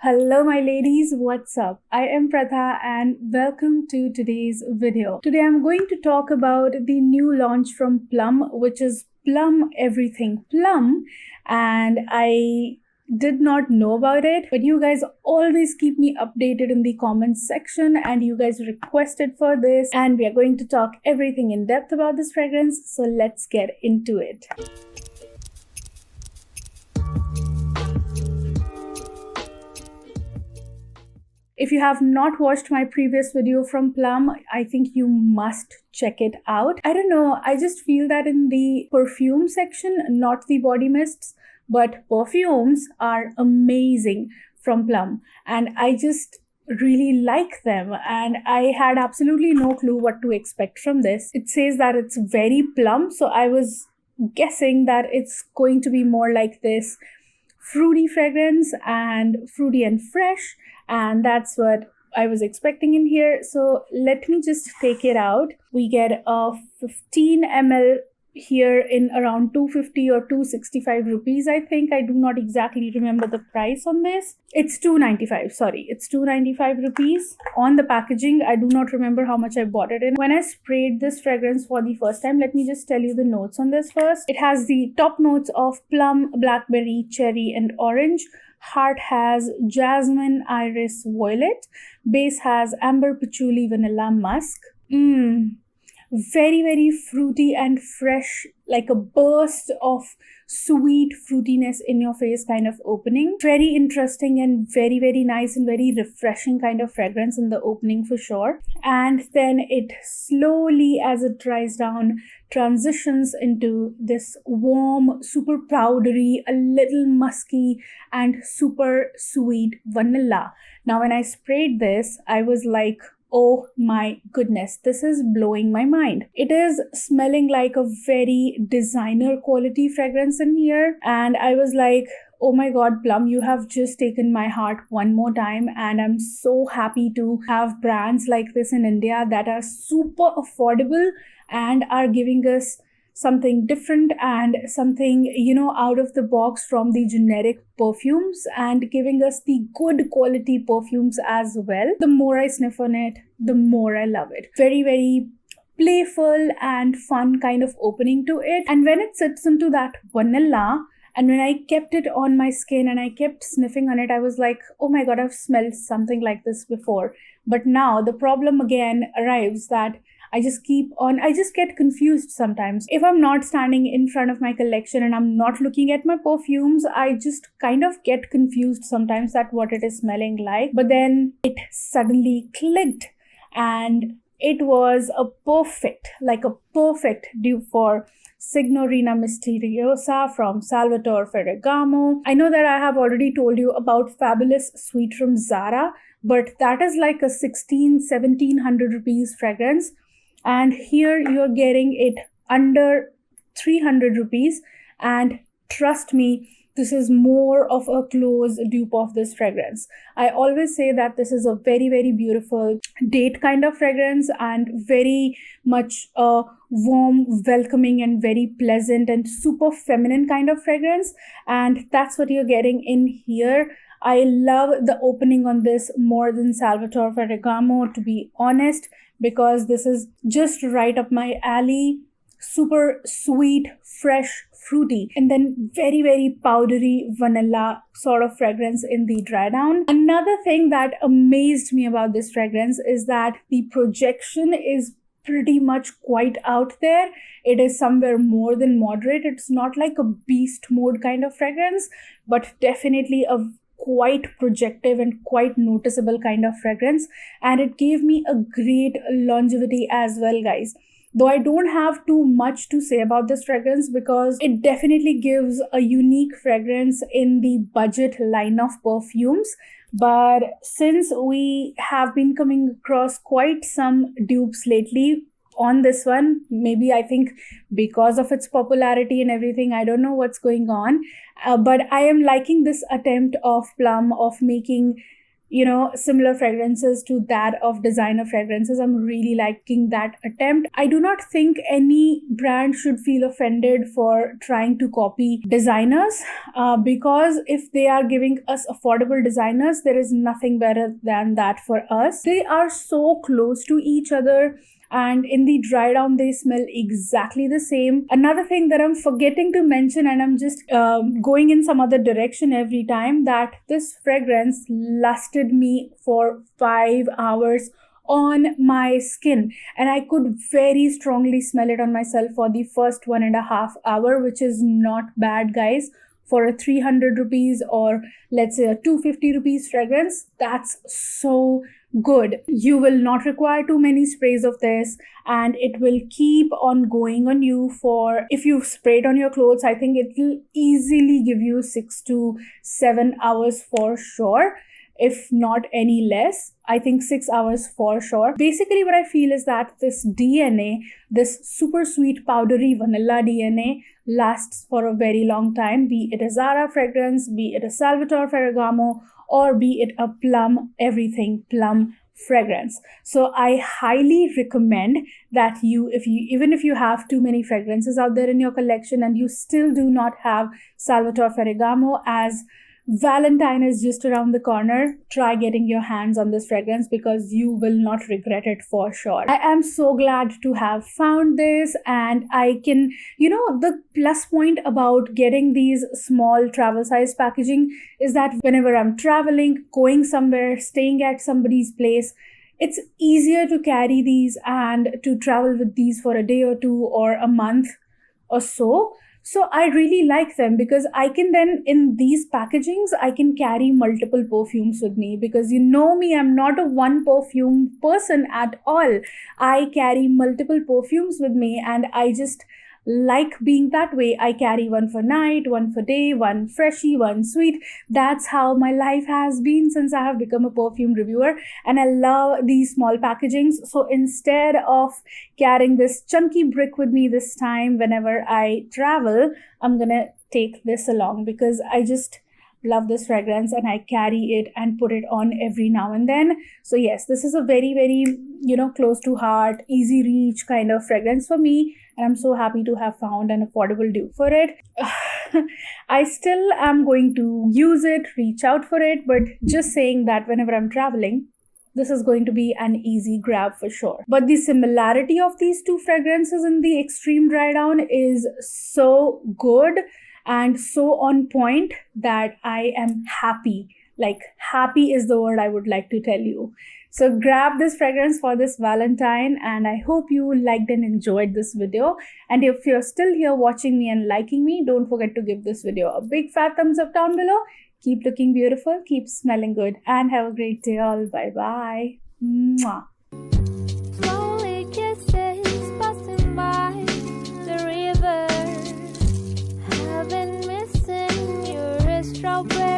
Hello my ladies, what's up? I am Pratha and welcome to today's video. Today I'm going to talk about the new launch from Plum, which is Plum Everything Plum, and I did not know about it, but you guys always keep me updated in the comments section and you guys requested for this, and we are going to talk everything in depth about this fragrance, so let's get into it. If you have not watched my previous video from Plum, I think you must check it out. I don't know, I just feel that in the perfume section, not the body mists, but perfumes are amazing from Plum. And I just really like them, and I had absolutely no clue what to expect from this. It says that it's very plum, so I was guessing that it's going to be more like this fruity fragrance and fruity and fresh, and that's what I was expecting in here. So let me just take it out. We get a 15 ml here in around 250 or 265 rupees, I think. I do not exactly remember the price on this. It's 295, sorry, it's 295 rupees on the packaging. I do not remember how much I bought it in. When I sprayed this fragrance for the first time, let me just tell you the notes on this first. It has the top notes of plum, blackberry, cherry and orange. Heart has jasmine, iris, violet. Base has amber, patchouli, vanilla, musk. Very fruity and fresh, like a burst of sweet fruitiness in your face kind of opening. Very interesting and very nice and very refreshing kind of fragrance in the opening for sure. And then it slowly, as it dries down, transitions into this warm, super powdery, a little musky and super sweet vanilla. Now when I sprayed this, I was like, oh my goodness, this is blowing my mind. It is smelling like a very designer quality fragrance in here, and I was like, oh my god, Plum, you have just taken my heart one more time, and I'm so happy to have brands like this in India that are super affordable and are giving us something different and something, out of the box from the generic perfumes, and giving us the good quality perfumes as well. The more I sniff on it, the more I love it. Very playful and fun kind of opening to it. And when it sits into that vanilla, and when I kept it on my skin and I kept sniffing on it, I was like, oh my god, I've smelled something like this before. But now the problem again arrives that I just get confused sometimes. If I'm not standing in front of my collection and I'm not looking at my perfumes, I just kind of get confused sometimes at what it is smelling like. But then it suddenly clicked, and it was a perfect dupe for Signorina Misteriosa from Salvatore Ferragamo. I know that I have already told you about Fabulous Sweet from Zara, but that is like a 1700 rupees fragrance. And here you're getting it under 300 rupees. And trust me, this is more of a close dupe of this fragrance. I always say that this is a very beautiful date kind of fragrance, and very much a warm, welcoming and very pleasant and super feminine kind of fragrance. And that's what you're getting in here. I love the opening on this more than Salvatore Ferragamo, to be honest, because this is just right up my alley. Super sweet, fresh, fruity, and then very powdery vanilla sort of fragrance in the dry down. Another thing that amazed me about this fragrance is that the projection is pretty much quite out there. It is somewhere more than moderate. It's not like a beast mode kind of fragrance, but definitely a quite projective and quite noticeable kind of fragrance. And it gave me a great longevity as well, guys. Though I don't have too much to say about this fragrance, because it definitely gives a unique fragrance in the budget line of perfumes. But since we have been coming across quite some dupes lately on this one, maybe I think because of its popularity and everything, I don't know what's going on, but I am liking this attempt of Plum of making similar fragrances to that of designer fragrances. I'm really liking that attempt. I do not think any brand should feel offended for trying to copy designers, because if they are giving us affordable designers, there is nothing better than that for us. They are so close to each other, and in the dry down they smell exactly the same. Another thing that I'm forgetting to mention, and I'm just going in some other direction every time, that this fragrance lasted me for 5 hours on my skin, and I could very strongly smell it on myself for the first 1.5 hours, which is not bad, guys. For a 300 rupees or let's say a 250 rupees fragrance, that's so good. You will not require too many sprays of this, and it will keep on going on you for, if you've sprayed on your clothes, I think it will easily give you 6 to 7 hours for sure, if not any less. I think 6 hours for sure. Basically what I feel is that this DNA, this super sweet powdery vanilla DNA, lasts for a very long time, be it a Zara fragrance, be it a Salvatore Ferragamo, or be it a Plum, Everythin Plum fragrance. So I highly recommend that even if you have too many fragrances out there in your collection and you still do not have Salvatore Ferragamo, as Valentine is just around the corner, try getting your hands on this fragrance because you will not regret it for sure. I am so glad to have found this, and I can, the plus point about getting these small travel size packaging is that whenever I'm traveling, going somewhere, staying at somebody's place, it's easier to carry these and to travel with these for a day or two or a month or so. So I really like them because I can then, in these packagings, I can carry multiple perfumes with me, because you know me, I'm not a one perfume person at all. I carry multiple perfumes with me, and I just like being that way. I carry one for night, one for day, one freshy, one sweet. That's how my life has been since I have become a perfume reviewer, and I love these small packagings. So instead of carrying this chunky brick with me this time whenever I travel, I'm gonna take this along because I just love this fragrance and I carry it and put it on every now and then. So yes, this is a very, very, close to heart, easy reach kind of fragrance for me, and I'm so happy to have found an affordable dupe for it. I still am going to use it, reach out for it, but just saying that whenever I'm traveling, this is going to be an easy grab for sure. But the similarity of these two fragrances in the extreme dry down is so good and so on point that I am happy. Like, happy is the word I would like to tell you. So grab this fragrance for this Valentine, and I hope you liked and enjoyed this video. And if you're still here watching me and liking me, don't forget to give this video a big fat thumbs up down below. Keep looking beautiful, keep smelling good, and have a great day all. Bye bye. Mwah. Slowly kisses passing by the river. I've been missing your strawberry.